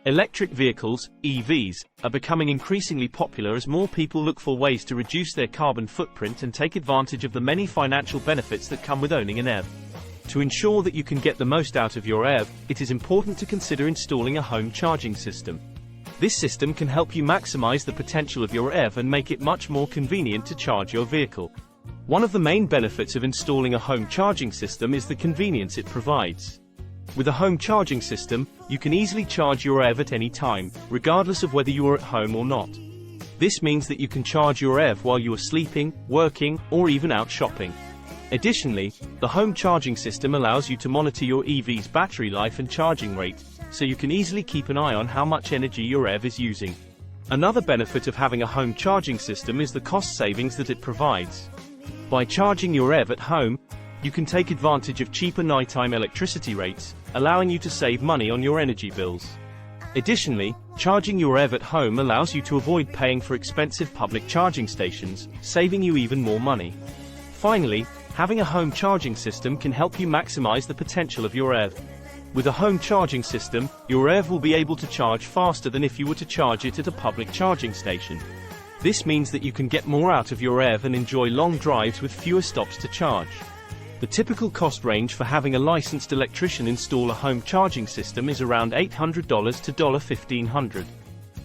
Electric vehicles, EVs, are becoming increasingly popular as more people look for ways to reduce their carbon footprint and take advantage of the many financial benefits that come with owning an EV. To ensure that you can get the most out of your EV, it is important to consider installing a home charging system. This system can help you maximize the potential of your EV and make it much more convenient to charge your vehicle. One of the main benefits of installing a home charging system is the convenience it provides. With a home charging system, you can easily charge your EV at any time, regardless of whether you are at home or not. This means that you can charge your EV while you are sleeping, working, or even out shopping. Additionally, the home charging system allows you to monitor your EV's battery life and charging rate, so you can easily keep an eye on how much energy your EV is using. Another benefit of having a home charging system is the cost savings that it provides. By charging your EV at home, you can take advantage of cheaper nighttime electricity rates, allowing you to save money on your energy bills. Additionally, charging your EV at home allows you to avoid paying for expensive public charging stations, saving you even more money. Finally, having a home charging system can help you maximize the potential of your EV. With a home charging system, your EV will be able to charge faster than if you were to charge it at a public charging station. This means that you can get more out of your EV and enjoy long drives with fewer stops to charge. The typical cost range for having a licensed electrician install a home charging system is around $800 to $1,500.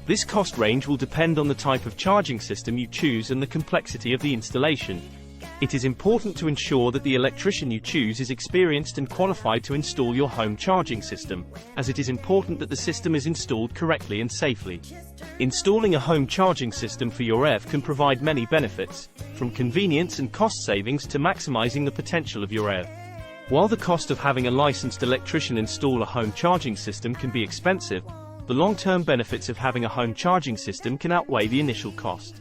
This cost range will depend on the type of charging system you choose and the complexity of the installation. It is important to ensure that the electrician you choose is experienced and qualified to install your home charging system, as it is important that the system is installed correctly and safely. Installing a home charging system for your EV can provide many benefits, from convenience and cost savings to maximizing the potential of your EV. While the cost of having a licensed electrician install a home charging system can be expensive, the long-term benefits of having a home charging system can outweigh the initial cost.